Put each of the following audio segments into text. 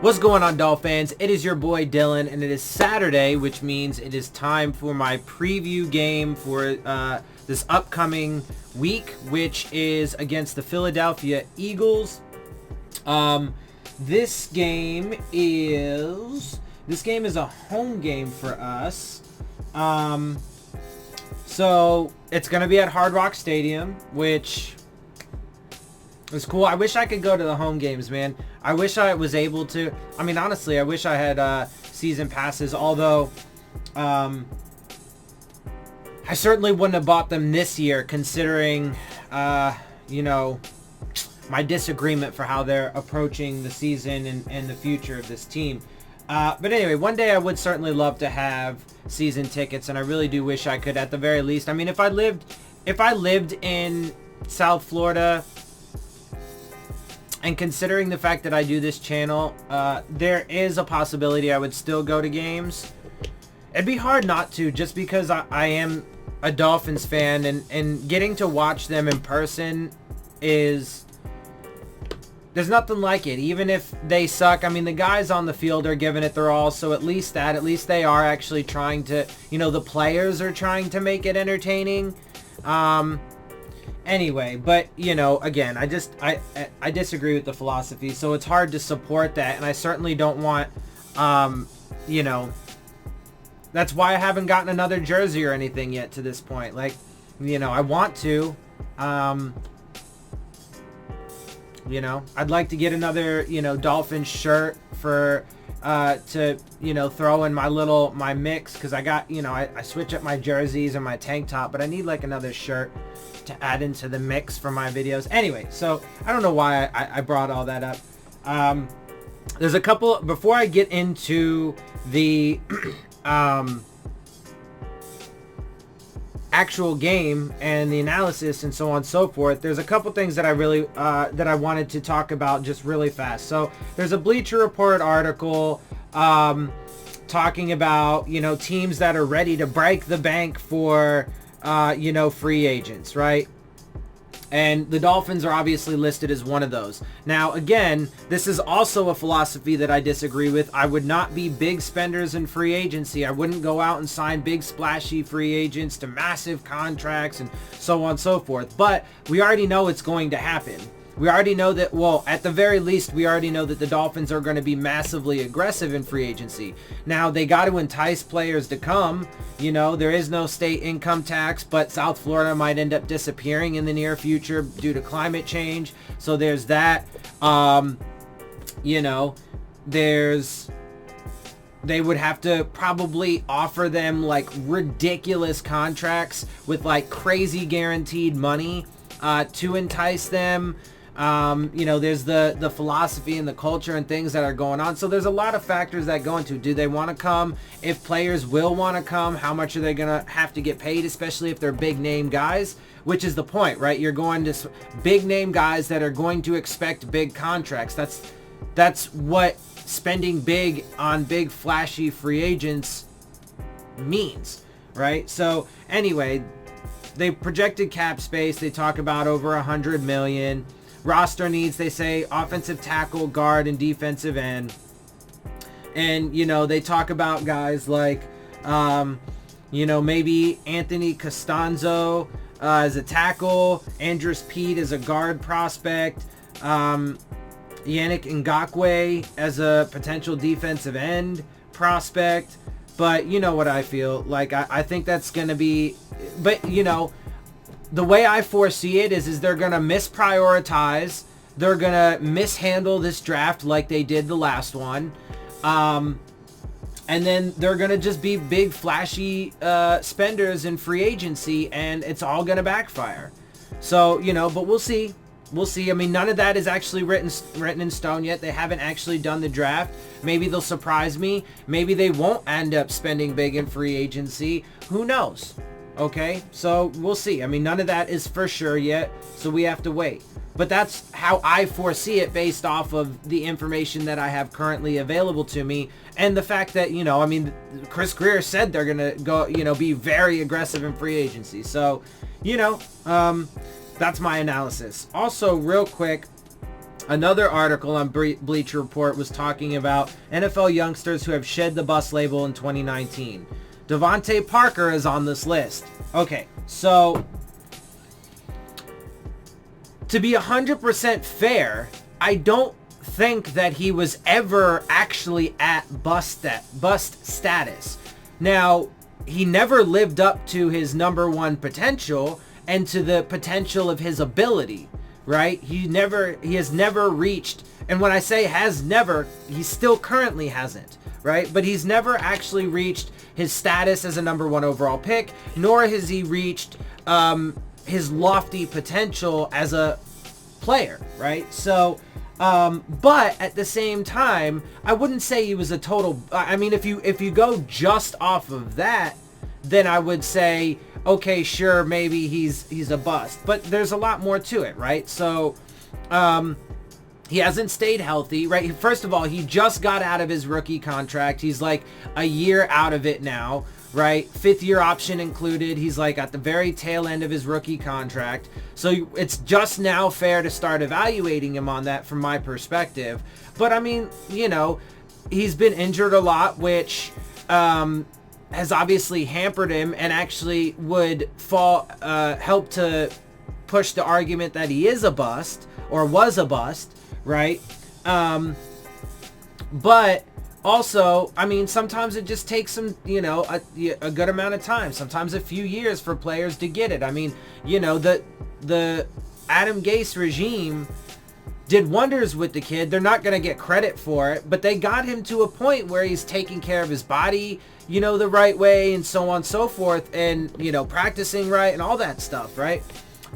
What's going on, Dolphins? It is your boy Dillon, and it is Saturday, which means it is time for my preview game for this upcoming week, which is against the Philadelphia Eagles. This game is a home game for us. So it's going to be at Hard Rock Stadium, which is cool. I wish I could go to the home games, man. I wish I was able to. I mean, honestly, I wish I had season passes, although I certainly wouldn't have bought them this year, considering, you know, my disagreement for how they're approaching the season and the future of this team. But anyway, one day I would certainly love to have season tickets, and I really do wish I could at the very least. I mean, if I lived in South Florida, and considering the fact that I do this channel, there is a possibility I would still go to games. It'd be hard not to, just because I am a Dolphins fan, and getting to watch them in person is... there's nothing like it. Even if they suck, I mean, the guys on the field are giving it their all, so at least they are actually trying to, you know, the players are trying to make it entertaining. Anyway, but, you know, again, I disagree with the philosophy, so it's hard to support that, and I certainly don't want, you know, that's why I haven't gotten another jersey or anything yet to this point. Like, you know, I want to, you know, I'd like to get another, you know, Dolphins shirt for, to, you know, throw in my mix, because I got, you know, I switch up my jerseys and my tank top, but I need like another shirt to add into the mix for my videos. Anyway, so I don't know why I brought all that up. There's a couple, before I get into the actual game and the analysis and so on and so forth, there's a couple things that I really that I wanted to talk about just really fast. So there's a Bleacher Report article talking about, you know, teams that are ready to break the bank for you know, free agents, right? And the Dolphins are obviously listed as one of those. Now, again, this is also a philosophy that I disagree with. I would not be big spenders in free agency. I wouldn't go out and sign big splashy free agents to massive contracts and so on and so forth. But we already know it's going to happen. We already know that, well, at the very least, we already know that the Dolphins are going to be massively aggressive in free agency. Now, they got to entice players to come. You know, there is no state income tax, but South Florida might end up disappearing in the near future due to climate change. So there's that. You know, they would have to probably offer them like ridiculous contracts with like crazy guaranteed money to entice them. You know, there's the philosophy and the culture and things that are going on. So there's a lot of factors that go into, do they want to come? If players will want to come, how much are they going to have to get paid, especially if they're big name guys, which is the point, right? You're going to big name guys that are going to expect big contracts. That's what spending big on big flashy free agents means, right? So anyway, they projected cap space. They talk about over $100 million. Roster needs, they say, offensive tackle, guard, and defensive end. And, you know, they talk about guys like, you know, maybe Anthony Costanzo as a tackle, Andrus Peat as a guard prospect, Yannick Ngakoue as a potential defensive end prospect. But you know what I feel like, I think that's going to be, but you know, the way I foresee it is they're going to misprioritize. They're going to mishandle this draft like they did the last one. And then they're going to just be big, flashy spenders in free agency, and it's all going to backfire. So, you know, but we'll see. We'll see. I mean, none of that is actually written in stone yet. They haven't actually done the draft. Maybe they'll surprise me. Maybe they won't end up spending big in free agency. Who knows? Okay, so we'll see. I mean, none of that is for sure yet, so we have to wait. But that's how I foresee it based off of the information that I have currently available to me, and the fact that, you know, I mean, Chris Greer said they're going to go, you know, be very aggressive in free agency. So, you know, that's my analysis. Also, real quick, Another article on Bleacher Report was talking about NFL youngsters who have shed the bust label in 2019. Devontae Parker is on this list. Okay, so to be 100% fair, I don't think that he was ever actually at bust status. Now, he never lived up to his number one potential and to the potential of his ability, right? He has never reached, and when I say has never, he still currently hasn't, right? But he's never actually reached his status as a number one overall pick, nor has he reached his lofty potential as a player, right? So, but at the same time, I wouldn't say he was a total, I mean, if you go just off of that, then I would say, okay, sure, maybe he's a bust, but there's a lot more to it, right? So, he hasn't stayed healthy, right? First of all, he just got out of his rookie contract. He's like a year out of it now, right? 5th year option included. He's like at the very tail end of his rookie contract. So it's just now fair to start evaluating him on that from my perspective. But I mean, you know, he's been injured a lot, which has obviously hampered him and actually would help to push the argument that he is a bust or was a bust, right? But also, I mean, sometimes it just takes some, you know, a good amount of time, sometimes a few years for players to get it. I mean, you know, the Adam Gase regime did wonders with the kid. They're not going to get credit for it, but they got him to a point where he's taking care of his body, you know, the right way and so on and so forth, and, you know, practicing right and all that stuff, right?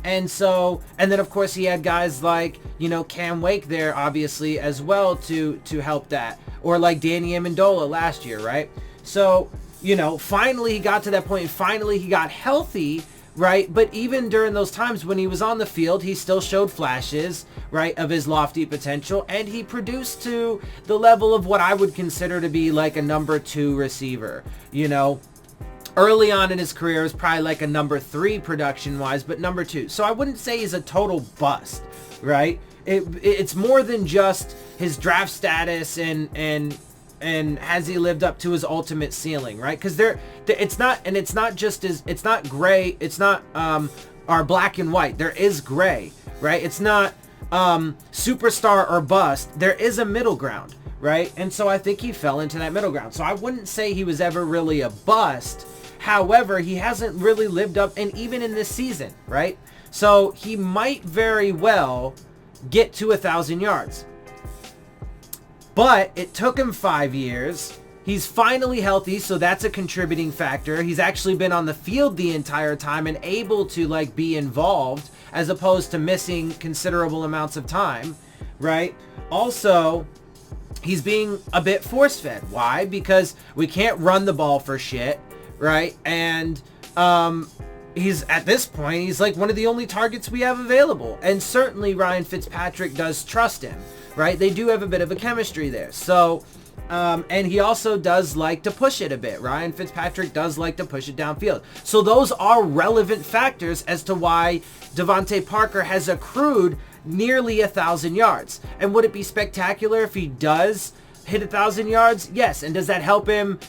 And so, and then of course he had guys like, you know, Cam Wake there obviously as well to help that, or like Danny Amendola last year, right? So, you know, finally he got to that point, and finally he got healthy, right? But even during those times when he was on the field, he still showed flashes, right, of his lofty potential, and he produced to the level of what I would consider to be like a number 2 receiver, you know. Early on in his career, it was probably like a number 3 production-wise, but number 2. So I wouldn't say he's a total bust, right? It's more than just his draft status and has he lived up to his ultimate ceiling, right? Because it's not gray. It's not our black and white. There is gray, right? It's not superstar or bust. There is a middle ground, right? And so I think he fell into that middle ground. So I wouldn't say he was ever really a bust. However, he hasn't really lived up, and even in this season, right? So he might very well get to 1,000 yards. But it took him 5 years. He's finally healthy, so that's a contributing factor. He's actually been on the field the entire time and able to like be involved as opposed to missing considerable amounts of time, right? Also, he's being a bit force-fed. Why? Because we can't run the ball for shit, right? And he's at this point, he's like one of the only targets we have available. And certainly Ryan Fitzpatrick does trust him, right? They do have a bit of a chemistry there. So, and he also does like to push it a bit. Ryan Fitzpatrick does like to push it downfield. So those are relevant factors as to why Devontae Parker has accrued nearly 1,000 yards. And would it be spectacular if he does hit 1,000 yards? Yes. And does that help him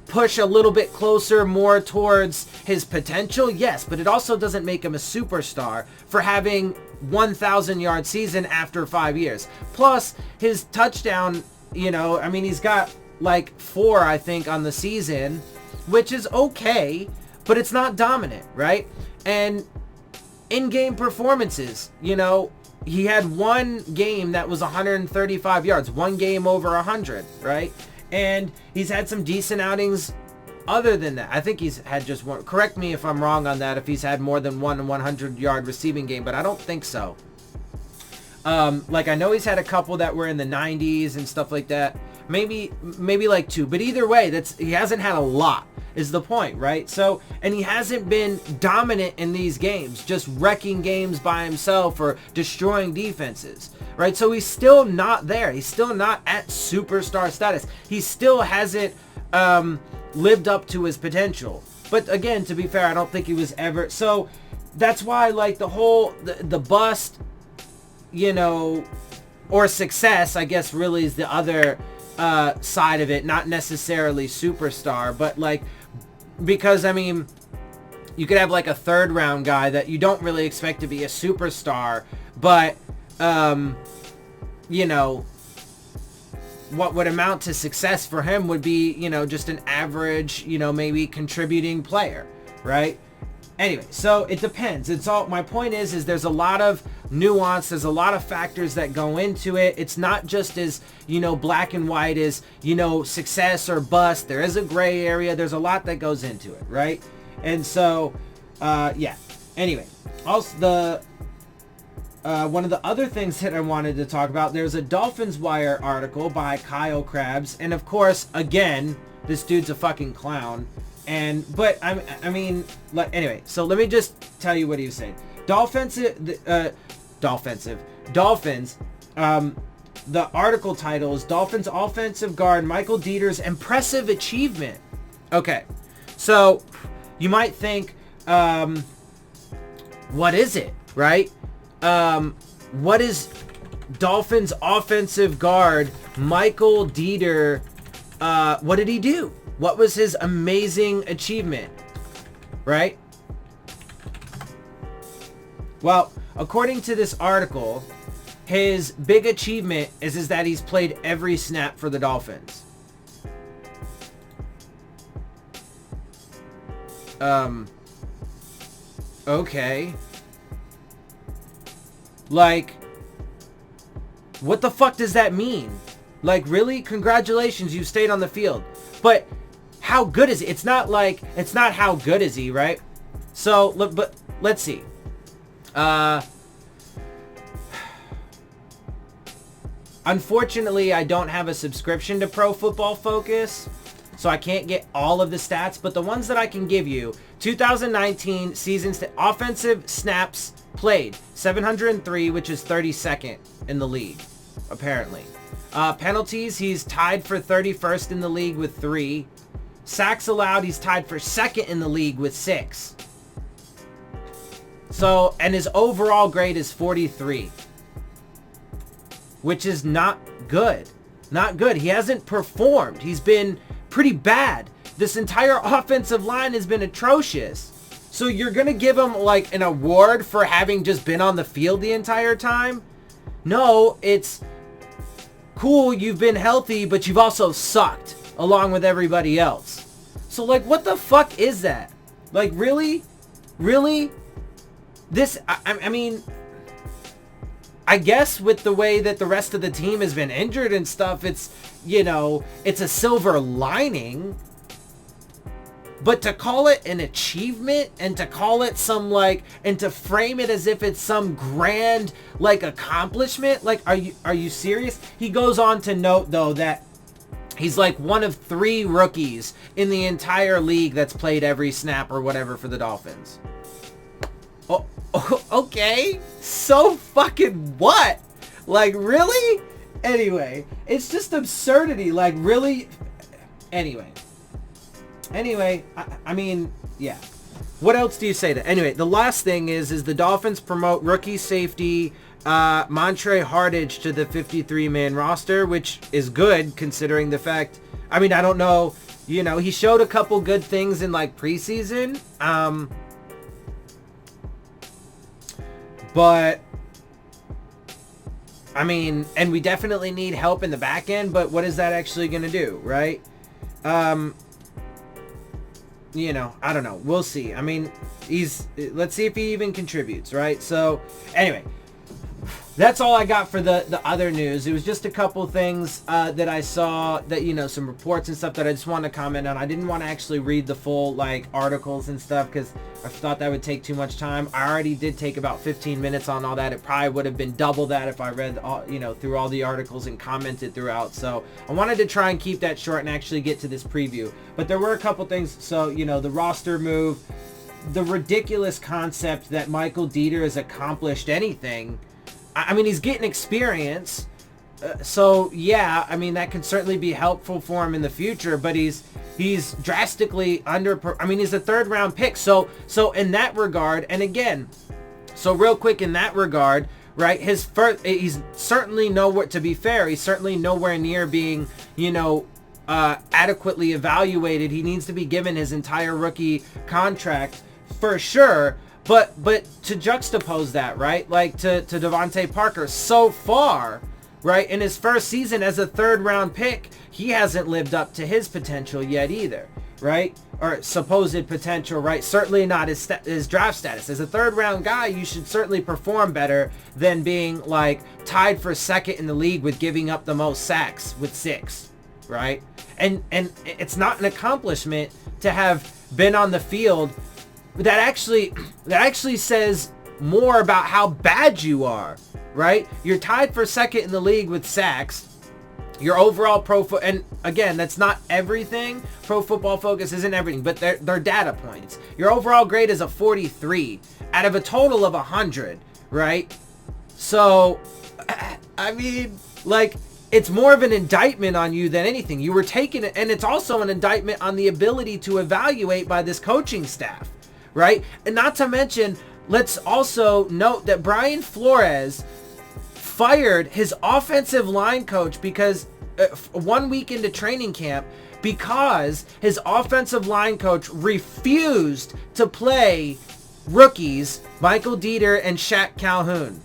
push a little bit closer more towards his potential? Yes, but it also doesn't make him a superstar for having 1,000 yard season after 5 years. Plus his touchdown, you know, I mean, he's got like 4, I think, on the season, which is okay, but it's not dominant, right? And in-game performances, you know, he had one game that was 135 yards, one game over 100, right? And he's had some decent outings other than that. I think he's had just one. Correct me if I'm wrong on that, if he's had more than one 100-yard receiving game, but I don't think so. Like, I know he's had a couple that were in the 90s and stuff like that. Maybe like 2. But either way, he hasn't had a lot, is the point, right? So, and he hasn't been dominant in these games, just wrecking games by himself or destroying defenses, right? So he's still not there. He's still not at superstar status. He still hasn't lived up to his potential. But again, to be fair, I don't think he was ever. So that's why, like, the whole the bust, you know, or success, I guess, really is the other side of it. Not necessarily superstar, but like, because I mean, you could have like a third round guy that you don't really expect to be a superstar, but you know, what would amount to success for him would be, you know, just an average, you know, maybe contributing player, right? Anyway, so it depends. It's all, my point is there's a lot of nuance. There's a lot of factors that go into it. It's not just as, you know, black and white as, you know, success or bust. There is a gray area. There's a lot that goes into it, right? And so, yeah. Anyway, also the, one of the other things that I wanted to talk about, there's a Dolphins Wire article by Kyle Krabs. And of course, again, this dude's a fucking clown. But I mean, like, anyway, so let me just tell you what he was saying. Dolphins, the article title is Dolphins offensive guard Michael Dieter's impressive achievement. Okay, so you might think, what is it, right? What is Dolphins offensive guard Michael Dieter, what did he do? What was his amazing achievement, right? Well, according to this article, his big achievement is that he's played every snap for the Dolphins. Okay. Like, what the fuck does that mean? Like, really? Congratulations, you stayed on the field. But how good is he? It's not how good is he, right? So, look, but let's see. Unfortunately, I don't have a subscription to Pro Football Focus, so I can't get all of the stats, but the ones that I can give you, 2019 season offensive snaps played, 703, which is 32nd in the league, apparently. Penalties, he's tied for 31st in the league with 3. Sacks allowed, he's tied for 2nd in the league with 6. So, and his overall grade is 43. Which is not good. Not good. He hasn't performed. He's been pretty bad. This entire offensive line has been atrocious. So you're going to give him like an award for having just been on the field the entire time? No, it's cool, you've been healthy, but you've also sucked along with everybody else. So like, what the fuck is that? Like, really? Really? This, I mean, I guess with the way that the rest of the team has been injured and stuff, it's, you know, it's a silver lining. But to call it an achievement and to call it some like, and to frame it as if it's some grand like accomplishment, like, are you serious? He goes on to note though that he's like one of 3 rookies in the entire league that's played every snap or whatever for the Dolphins. Oh, okay. So fucking what? Like, really? Anyway, it's just absurdity. Like, really? Anyway, I mean, yeah. What else do you say to? Anyway, the last thing is the Dolphins promote rookie safety Montre Hardage to the 53-man roster, which is good considering the fact, I mean, I don't know, you know, he showed a couple good things in like preseason, but I mean, and we definitely need help in the back end, but what is that actually going to do, right? You know, I don't know. We'll see. I mean, let's see if he even contributes, right? So, anyway, that's all I got for the other news. It was just a couple things that I saw that, you know, some reports and stuff that I just wanted to comment on. I didn't want to actually read the full, like, articles and stuff because I thought that would take too much time. I already did take about 15 minutes on all that. It probably would have been double that if I read, all, you know, through all the articles and commented throughout. So I wanted to try and keep that short and actually get to this preview. But there were a couple things. So, you know, the roster move, the ridiculous concept that Michael Dieter has accomplished anything. I mean, he's getting experience. So, yeah, I mean, that can certainly be helpful for him in the future, but he's drastically I mean, he's a 3rd round pick. So in that regard, and again, so real quick in that regard, right? He's certainly nowhere, to be fair, he's certainly nowhere near being, adequately evaluated. He needs to be given his entire rookie contract for sure. But to juxtapose that, right? Like to Devontae Parker, so far, right, in his first season as a third round pick, he hasn't lived up to his potential yet either, right? Or supposed potential, right? Certainly not his draft status. As a third round guy, you should certainly perform better than being like tied for second in the league with giving up the most sacks with 6, right? And it's not an accomplishment to have been on the field. That actually says more about how bad you are, right? You're tied for second in the league with sacks. Your overall and again, that's not everything. Pro Football Focus isn't everything, but they're data points. Your overall grade is a 43 out of a total of 100, right? So, I mean, like, it's more of an indictment on you than anything. You were taken, and it's also an indictment on the ability to evaluate by this coaching staff, right? And not to mention, let's also note that Brian Flores fired his offensive line coach because 1 week into training camp, because his offensive line coach refused to play rookies Michael Dieter and Shaq Calhoun.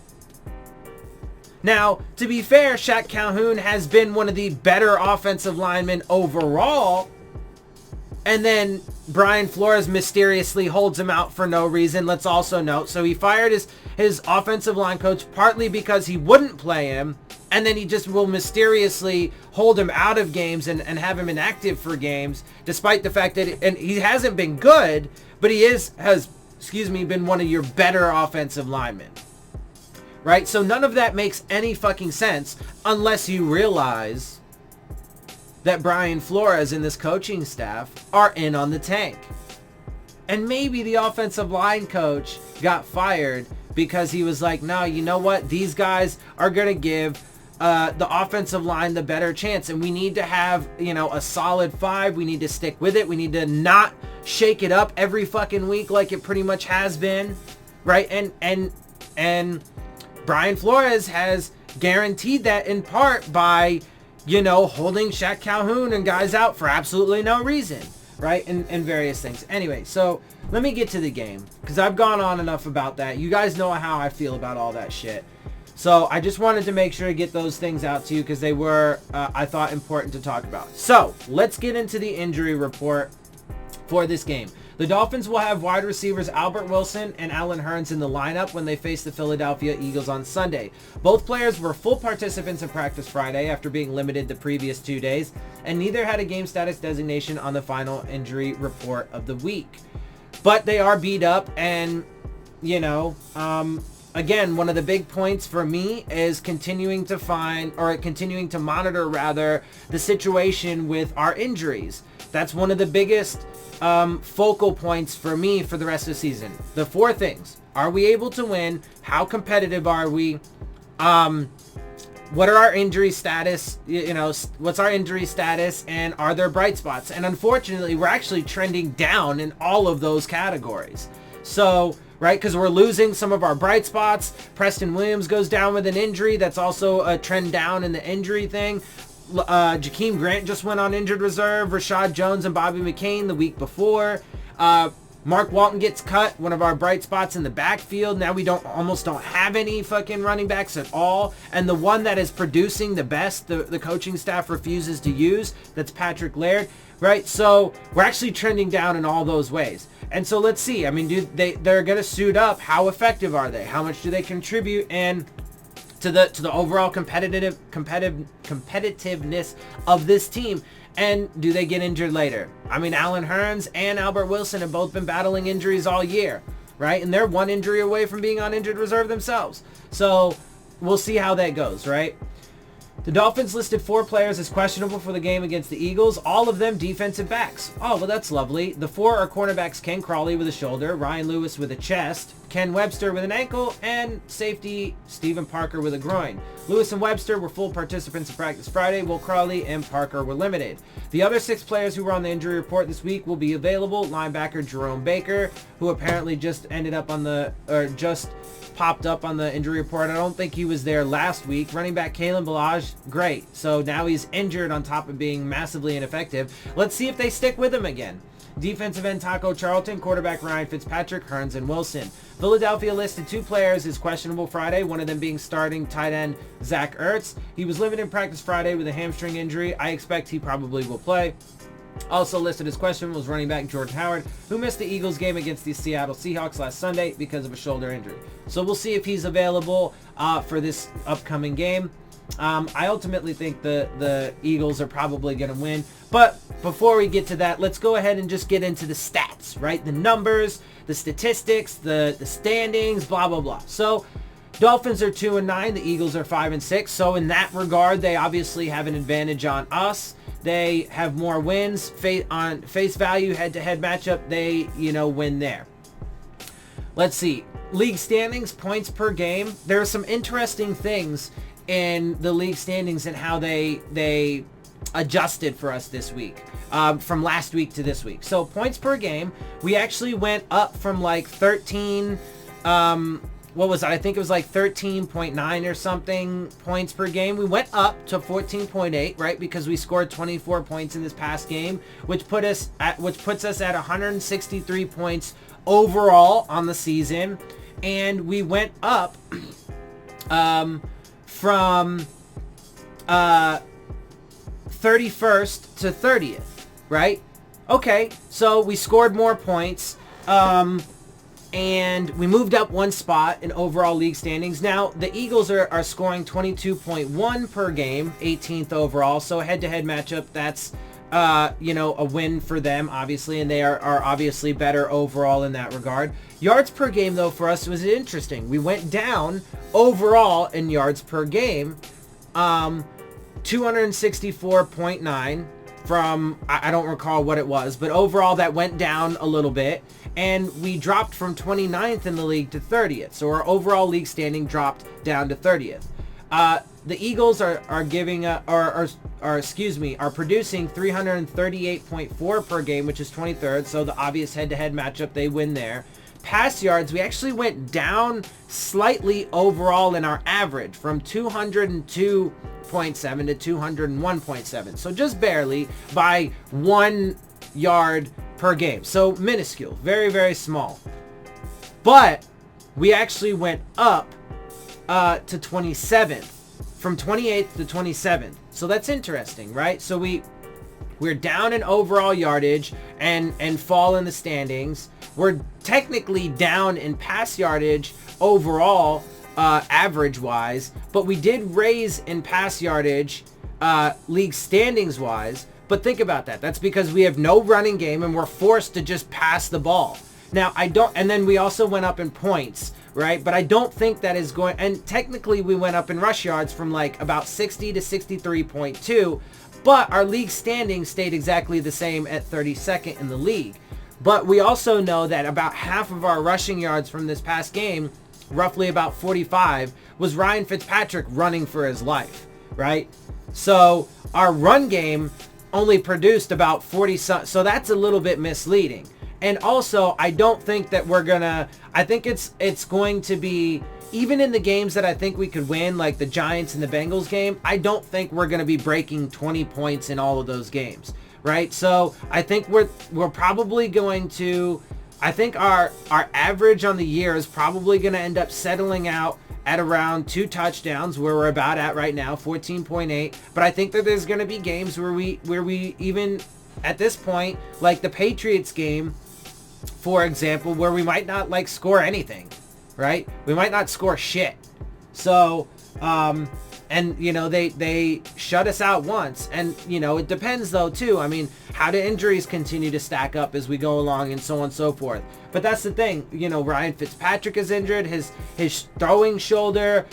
Now, to be fair, Shaq Calhoun has been one of the better offensive linemen overall, and then Brian Flores mysteriously holds him out for no reason. Let's also note, so he fired his offensive line coach partly because he wouldn't play him, and then he just will mysteriously hold him out of games and have him inactive for games, despite the fact that and he hasn't been good, but he has been one of your better offensive linemen. Right? So none of that makes any fucking sense unless you realize that Brian Flores and this coaching staff are in on the tank. And maybe the offensive line coach got fired because he was like, no, you know what? These guys are going to give the offensive line the better chance. And we need to have, a solid 5. We need to stick with it. We need to not shake it up every fucking week like it pretty much has been. Right? And Brian Flores has guaranteed that in part by, holding Shaq Calhoun and guys out for absolutely no reason, right? And various things. Anyway, so let me get to the game because I've gone on enough about that. You guys know how I feel about all that shit. So I just wanted to make sure to get those things out to you because they were, I thought, important to talk about. So let's get into the injury report for this game. The Dolphins will have wide receivers Albert Wilson and Allen Hurns in the lineup when they face the Philadelphia Eagles on Sunday. Both players were full participants in practice Friday after being limited the previous 2 days, and neither had a game status designation on the final injury report of the week. But they are beat up, and, again, one of the big points for me is continuing to monitor the situation with our injuries. That's one of the biggest focal points for me for the rest of the season. The 4 things. Are we able to win? How competitive are we? What are our injury status? What's our injury status? And are there bright spots? And unfortunately, we're actually trending down in all of those categories. So, right, because we're losing some of our bright spots. Preston Williams goes down with an injury. That's also a trend down in the injury thing. Jakeem Grant just went on injured reserve. Rashad Jones and Bobby McCain the week before. Mark Walton gets cut, one of our bright spots in the backfield. Now we almost don't have any fucking running backs at all. And the one that is producing the best, the coaching staff refuses to use. That's Patrick Laird, right? So we're actually trending down in all those ways. And so let's see. I mean, they're going to suit up. How effective are they? How much do they contribute? And to the overall competitiveness of this team, and do they get injured later? I mean, Allen Hurns and Albert Wilson have both been battling injuries all year, right? And they're 1 injury away from being on injured reserve themselves. So we'll see how that goes, right? The Dolphins listed 4 players as questionable for the game against the Eagles, all of them defensive backs. Oh, well, that's lovely. The 4 are cornerbacks Ken Crawley with a shoulder, Ryan Lewis with a chest, Ken Webster with an ankle, and safety Stephen Parker with a groin. Lewis and Webster were full participants in practice Friday, while Crawley and Parker were limited. The other 6 players who were on the injury report this week will be available. Linebacker Jerome Baker, who apparently just popped up on the injury report. I don't think he was there last week. Running back Kalen Ballage, great. So now he's injured on top of being massively ineffective. Let's see if they stick with him again. Defensive end Taco Charlton, quarterback Ryan Fitzpatrick, Hearns, and Wilson. Philadelphia listed 2 players as questionable Friday, one of them being starting tight end Zach Ertz. He was limited in practice Friday with a hamstring injury. I expect he probably will play. Also listed as questionable was running back Jordan Howard, who missed the Eagles game against the Seattle Seahawks last Sunday because of a shoulder injury. So we'll see if he's available for this upcoming game. I ultimately think the Eagles are probably going to win. But before we get to that, let's go ahead and just get into the stats, right? The numbers, the statistics, the standings, blah, blah, blah. So Dolphins are 2-9. The Eagles are 5-6. So in that regard, they obviously have an advantage on us. They have more wins on face value, head-to-head matchup. They, win there. Let's see. League standings, points per game. There are some interesting things in the league standings and how they adjusted for us this week, from last week to this week. So points per game, we actually went up from like 13, what was it? I think it was like 13.9 or something points per game. We went up to 14.8, right? Because we scored 24 points in this past game, which puts us at 163 points overall on the season. And we went up from 31st to 30th, right? Okay, so we scored more points, and we moved up 1 spot in overall league standings. Now, the Eagles are scoring 22.1 per game, 18th overall, so head-to-head matchup, that's, a win for them, obviously, and they are obviously better overall in that regard. Yards per game, though, for us was interesting. We went down overall in yards per game, 264.9 from, I don't recall what it was, but overall that went down a little bit, and we dropped from 29th in the league to 30th. So our overall league standing dropped down to 30th. The Eagles are producing 338.4 per game, which is 23rd. So the obvious head-to-head matchup, they win there. Pass yards, we actually went down slightly overall in our average from 202.7 to 201.7. So just barely by 1 yard per game. So minuscule, very, very small. But we actually went up to 27th, from 28th to 27th. So that's interesting, right? So we're down in overall yardage and fall in the standings. We're technically down in pass yardage overall, average-wise, but we did raise in pass yardage, league standings-wise. But think about that. That's because we have no running game and we're forced to just pass the ball. Now, and then we also went up in points, right? But I don't think that is going, and technically we went up in rush yards from like about 60 to 63.2, but our league standing stayed exactly the same at 32nd in the league. But we also know that about half of our rushing yards from this past game, roughly about 45, was Ryan Fitzpatrick running for his life, right? So our run game only produced about 40, so that's a little bit misleading. And also, I don't think that I think it's going to be, even in the games that I think we could win, like the Giants and the Bengals game, I don't think we're going to be breaking 20 points in all of those games, right? So I think we're probably going to, I think our average on the year is probably going to end up settling out at around 2 touchdowns, where we're about at right now, 14.8. But I think that there's going to be games where we even at this point, like the Patriots game, for example, where we might not score anything, right? We might not score shit. So And, you know, they shut us out once. And, you know, it depends, though, too. I mean, how do injuries continue to stack up as we go along and so on and so forth? But that's the thing. You know, Ryan Fitzpatrick is injured. His throwing shoulder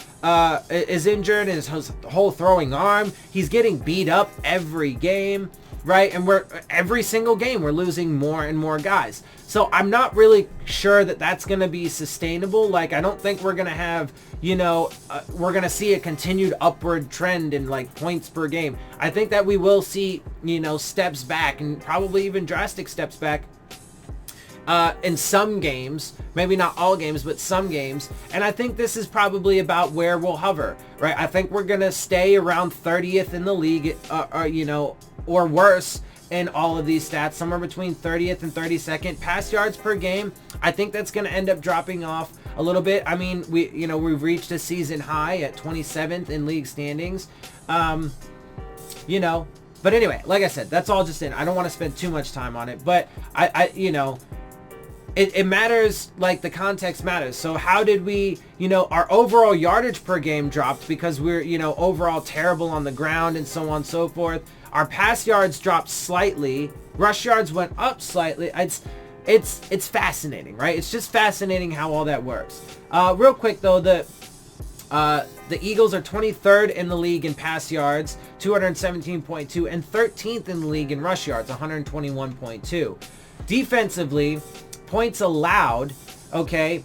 is injured. And his whole throwing arm. He's getting beat up every game, right? And every single game, we're losing more and more guys. So I'm not really sure that that's going to be sustainable. Like, I don't think we're going to have, you know, we're going to see a continued upward trend in, like, points per game. I think that we will see, you know, steps back, and probably even drastic steps back in some games. Maybe not all games, but some games. And I think this is probably about where we'll hover, right? I think we're going to stay around 30th in the league, you know, or worse in all of these stats, somewhere between 30th and 32nd. Pass yards per game, I think that's going to end up dropping off a little bit. I mean, we've reached a season high at 27th in league standings. You know, but anyway, like I said, that's all just in. I don't want to spend too much time on it, but I you know, it matters. Like, the context matters. So how did we, you know, our overall yardage per game dropped because we're, you know, overall terrible on the ground and so on and so forth. Our pass yards dropped slightly. Rush yards went up slightly. It's fascinating, right? It's just fascinating how all that works. Real quick though, the Eagles are 23rd in the league in pass yards, 217.2, and 13th in the league in rush yards, 121.2. Defensively, points allowed, okay,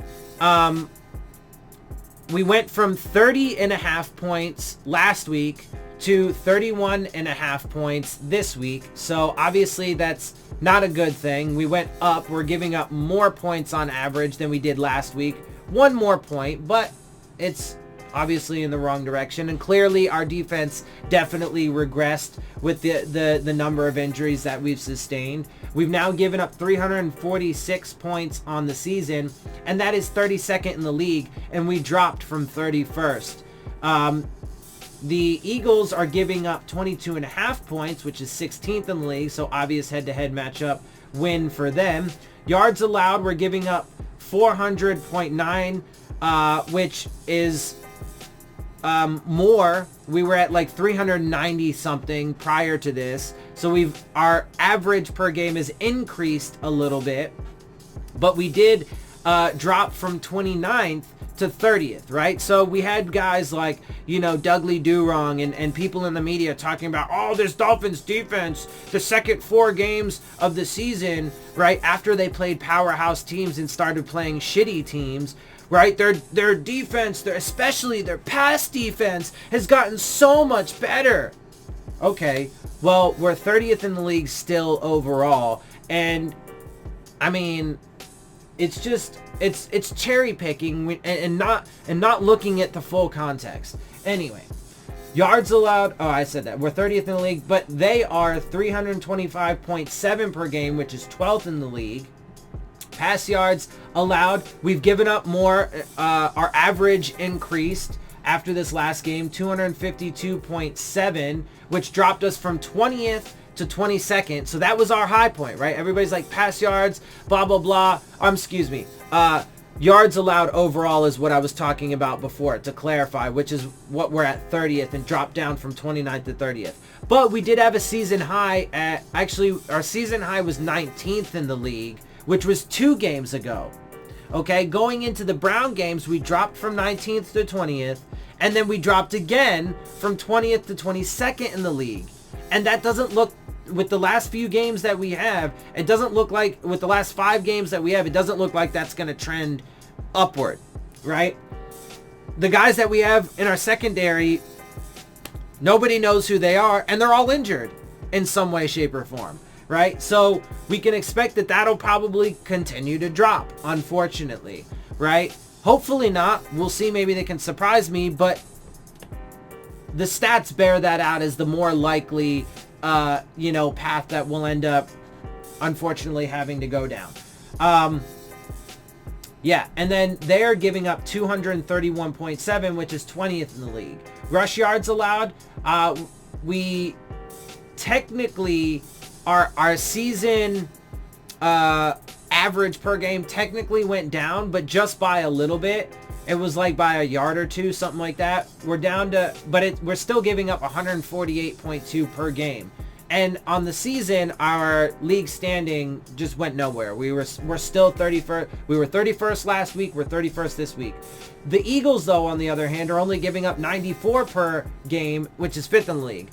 we went from 30.5 points last week to 31.5 points this week. So obviously that's not a good thing. We went up. We're giving up more points on average than we did last week. One more point, but it's obviously in the wrong direction. And clearly our defense definitely regressed with the number of injuries that we've sustained. We've now given up 346 points on the season, and that is 32nd in the league, and we dropped from 31st. The Eagles are giving up 22.5 points, which is 16th in the league, so obvious head-to-head matchup win for them. Yards allowed, we're giving up 400.9, which is more. We were at like 390 something prior to this, so our average per game has increased a little bit, but we did drop from 29th to 30th, right? So we had guys like, you know, Dougley Durong and people in the media talking about, oh, this Dolphins defense, the second 4 games of the season, right, after they played powerhouse teams and started playing shitty teams, right, their defense, especially their pass defense, has gotten so much better. Okay, well, we're 30th in the league still overall, and I mean, it's just it's cherry picking and not looking at the full context. Anyway, yards allowed, oh, I said that we're 30th in the league, but they are 325.7 per game, which is 12th in the league. Pass yards allowed, we've given up more. Our average increased after this last game, 252.7, which dropped us from 20th to 22nd. So that was our high point, right? Everybody's like, pass yards, blah, blah, blah. Excuse me. Yards allowed overall is what I was talking about before, to clarify, which is what we're at 30th and dropped down from 29th to 30th. But we did have a season high actually, our season high was 19th in the league, which was 2 games ago. Okay, going into the Brown games, we dropped from 19th to 20th, and then we dropped again from 20th to 22nd in the league. And that doesn't look, with the last few games that we have, it doesn't look like, with the last 5 games that we have, it doesn't look like that's going to trend upward, right? The guys that we have in our secondary, nobody knows who they are, and they're all injured in some way, shape, or form, right? So we can expect that that'll probably continue to drop, unfortunately, right? Hopefully not. We'll see. Maybe they can surprise me, but the stats bear that out as the more likely you know, path that we'll end up unfortunately having to go down. Yeah, and then they're giving up 231.7, which is 20th in the league. Rush yards allowed, we technically, our season average per game technically went down, but just by a little bit. It was like by a yard or two, something like that. We're down to, but we're still giving up 148.2 per game. And on the season, our league standing just went nowhere. We're still 31st. We were 31st last week. We're 31st this week. The Eagles, though, on the other hand, are only giving up 94 per game, which is 5th in the league.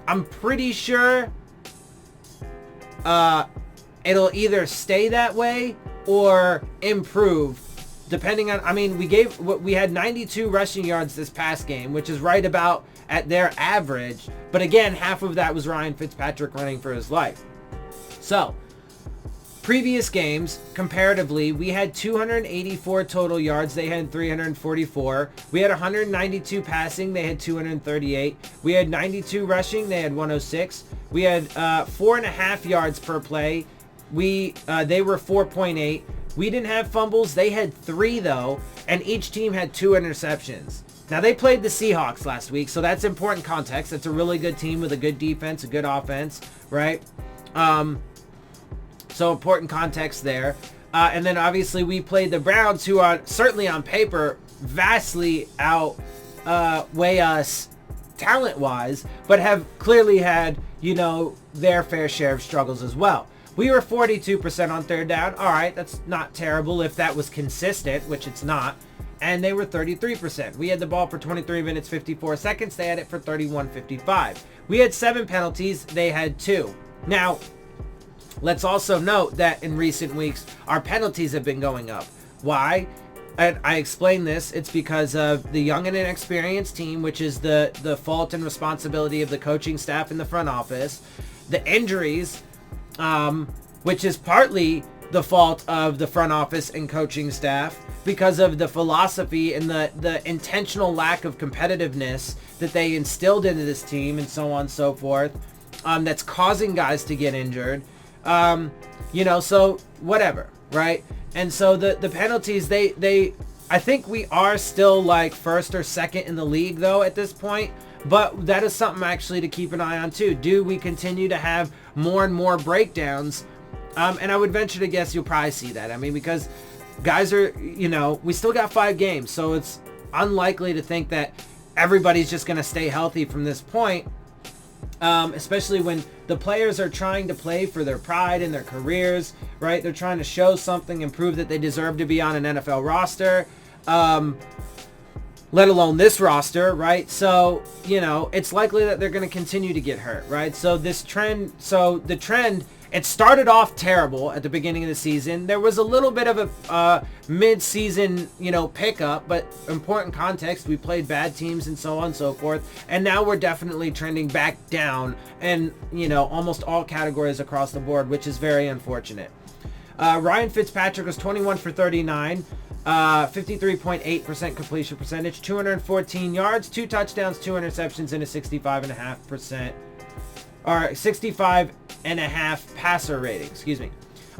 I'm pretty sure it'll either stay that way or improve, depending on, I mean, we had 92 rushing yards this past game, which is right about at their average. But again, half of that was Ryan Fitzpatrick running for his life. So, previous games, comparatively, we had 284 total yards. They had 344. We had 192 passing. They had 238. We had 92 rushing. They had 106. We had 4.5 yards per play. They were 4.8. We didn't have fumbles. They had 3, though, and each team had 2 interceptions. Now, they played the Seahawks last week, so that's important context. That's a really good team with a good defense, a good offense, right? So important context there. And then, obviously, we played the Browns, who are certainly on paper vastly outweigh us talent-wise, but have clearly had, their fair share of struggles as well. We were 42% on third down. All right, that's not terrible if that was consistent, which it's not. And they were 33%. We had the ball for 23 minutes, 54 seconds. They had it for 31:55. We had 7 penalties. They had 2. Now, let's also note that in recent weeks, our penalties have been going up. Why? And I explained this. It's because of the young and inexperienced team, which is the fault and responsibility of the coaching staff in the front office. The injuries, which is partly the fault of the front office and coaching staff because of the philosophy and the intentional lack of competitiveness that they instilled into this team and so on and so forth, that's causing guys to get injured. So whatever, right? And so the penalties, I think we are still like 1st or 2nd in the league though at this point, but that is something actually to keep an eye on too. Do we continue to have more and more breakdowns? And I would venture to guess you'll probably see that. I mean, because guys are, we still got 5 games, so it's unlikely to think that everybody's just going to stay healthy from this point, especially when the players are trying to play for their pride and their careers, right? They're trying to show something and prove that they deserve to be on an NFL roster, let alone this roster, right? So, it's likely that they're going to continue to get hurt, right? So the trend, it started off terrible at the beginning of the season. There was a little bit of a mid-season, pickup, but important context, we played bad teams and so on and so forth. And now we're definitely trending back down in, almost all categories across the board, which is very unfortunate. Ryan Fitzpatrick was 21 for 39, 53.8% completion percentage, 214 yards, 2 touchdowns, 2 interceptions, and a 65.5%. Or 65.5 passer rating,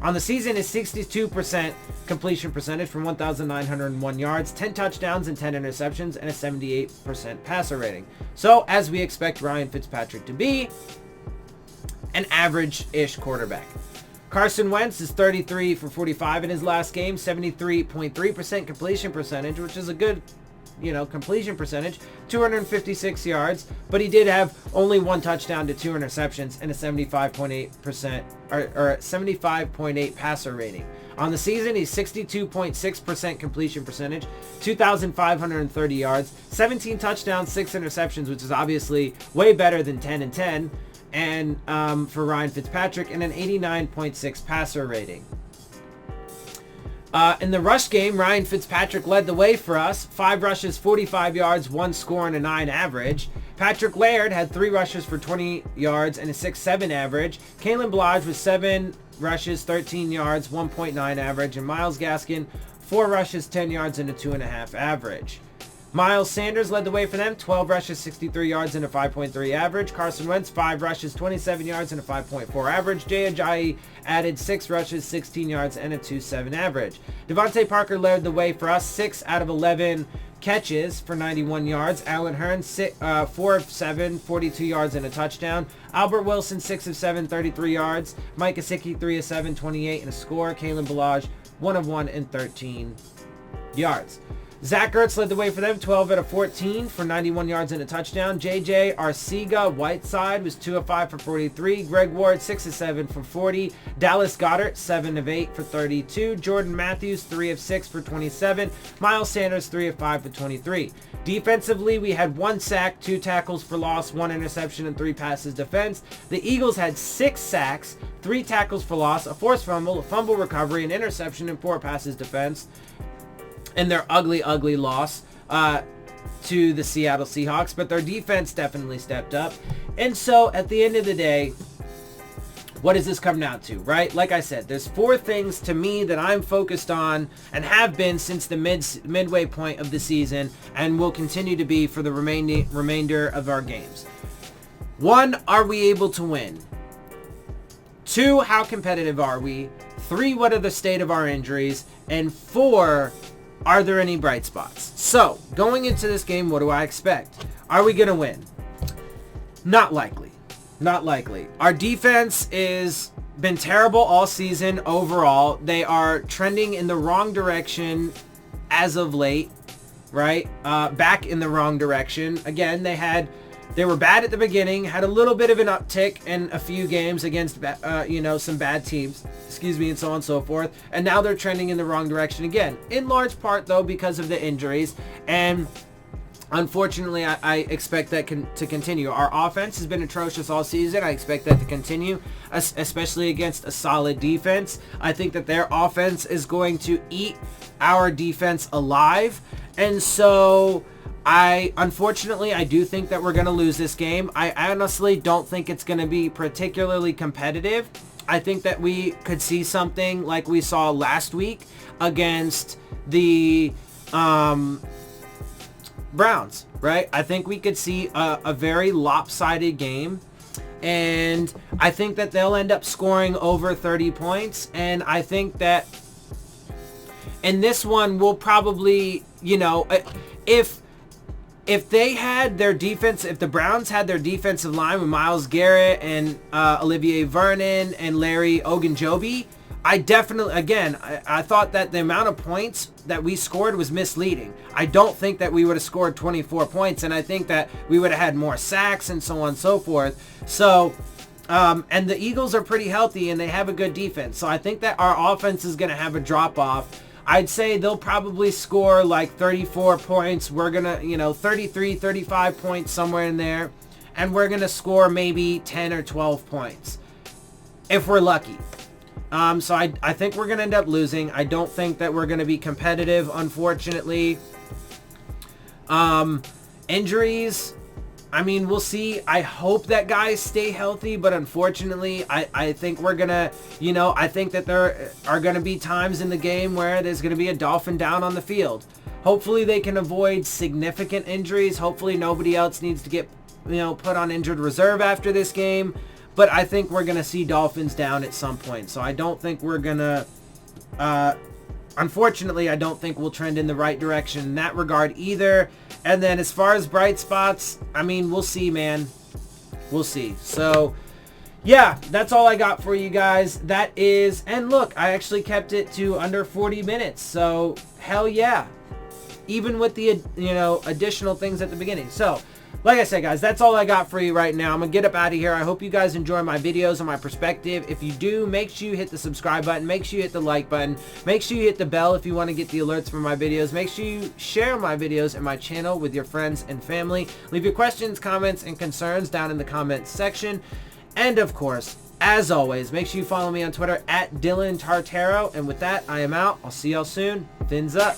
On the season is 62% completion percentage from 1,901 yards, 10 touchdowns and 10 interceptions, and a 78% passer rating. So, as we expect Ryan Fitzpatrick to be, an average-ish quarterback. Carson Wentz is 33 for 45 in his last game, 73.3% completion percentage, which is a good completion percentage, 256 yards, but he did have only 1 touchdown to 2 interceptions and a 75.8% or 75.8 passer rating. On the season, he's 62.6% completion percentage, 2,530 yards, 17 touchdowns, 6 interceptions, which is obviously way better than 10 and 10, and for Ryan Fitzpatrick, and an 89.6 passer rating. In the rush game, Ryan Fitzpatrick led the way for us. 5 rushes, 45 yards, 1 score, and a 9 average. Patrick Laird had 3 rushes for 20 yards and a 6.7 average. Kalen Ballage with 7 rushes, 13 yards, 1.9 average. And Myles Gaskin, 4 rushes, 10 yards, and a 2.5 average. Miles Sanders led the way for them, 12 rushes, 63 yards, and a 5.3 average. Carson Wentz, 5 rushes, 27 yards, and a 5.4 average. Jay Ajayi added 6 rushes, 16 yards, and a 2.7 average. Devontae Parker led the way for us, 6 out of 11 catches for 91 yards. Allen Hurns, 4 of 7, 42 yards, and a touchdown. Albert Wilson, 6 of 7, 33 yards. Mike Gesicki, 3 of 7, 28, and a score. Kalen Ballage, 1 of 1, and 13 yards. Zach Ertz led the way for them, 12 out of 14 for 91 yards and a touchdown. J.J. Arcega-Whiteside was 2 of 5 for 43. Greg Ward, 6 of 7 for 40. Dallas Goedert, 7 of 8 for 32. Jordan Matthews, 3 of 6 for 27. Miles Sanders, 3 of 5 for 23. Defensively, we had 1 sack, 2 tackles for loss, 1 interception, and 3 passes defense. The Eagles had 6 sacks, 3 tackles for loss, a forced fumble, a fumble recovery, an interception, and 4 passes defense. And their ugly loss to the Seattle Seahawks. But their defense definitely stepped up. And so at the end of the day, what does this come down to, right? Like I said, there's 4 things to me that I'm focused on and have been since the midway point of the season and will continue to be for the remainder of our games. 1, are we able to win? 2, how competitive are we? 3, what are the state of our injuries? And 4, are there any bright spots? So, going into this game, what do I expect? Are we going to win? Not likely. Not likely. Our defense is been terrible all season overall. They are trending in the wrong direction as of late, right? Back in the wrong direction. Again, they were bad at the beginning, had a little bit of an uptick in a few games against, some bad teams, and so on and so forth. And now they're trending in the wrong direction again, in large part, though, because of the injuries. And unfortunately, I expect that to continue. Our offense has been atrocious all season. I expect that to continue, especially against a solid defense. I think that their offense is going to eat our defense alive. And so unfortunately, I do think that we're going to lose this game. I honestly don't think it's going to be particularly competitive. I think that we could see something like we saw last week against the Browns, right? I think we could see a very lopsided game. And I think that they'll end up scoring over 30 points. And I think that in this one, we'll probably, if they had their defense, if the Browns had their defensive line with Myles Garrett and Olivier Vernon and Larry Ogunjobi, I definitely, again, I thought that the amount of points that we scored was misleading. I don't think that we would have scored 24 points, and I think that we would have had more sacks and so on and so forth. So, and the Eagles are pretty healthy, and they have a good defense. So I think that our offense is going to have a drop-off. I'd say they'll probably score like 34 points. We're going to, 33, 35 points, somewhere in there. And we're going to score maybe 10 or 12 points if we're lucky. So I think we're going to end up losing. I don't think that we're going to be competitive, unfortunately. Injuries, I mean, we'll see. I hope that guys stay healthy, but unfortunately, I think we're going to, I think that there are going to be times in the game where there's going to be a Dolphin down on the field. Hopefully they can avoid significant injuries. Hopefully nobody else needs to get, put on injured reserve after this game. But I think we're going to see Dolphins down at some point. So I don't think we're going to, unfortunately, I don't think we'll trend in the right direction in that regard either. And then as far as bright spots, I mean, we'll see, man. We'll see. So, yeah, that's all I got for you guys. That is, and look, I actually kept it to under 40 minutes. So, hell yeah. Even with the, additional things at the beginning. So, like I said, guys, that's all I got for you right now. I'm going to get up out of here. I hope you guys enjoy my videos and my perspective. If you do, make sure you hit the subscribe button. Make sure you hit the like button. Make sure you hit the bell if you want to get the alerts for my videos. Make sure you share my videos and my channel with your friends and family. Leave your questions, comments, and concerns down in the comments section. And, of course, as always, make sure you follow me on Twitter at Dillon Tartaro. And with that, I am out. I'll see y'all soon. Fins up.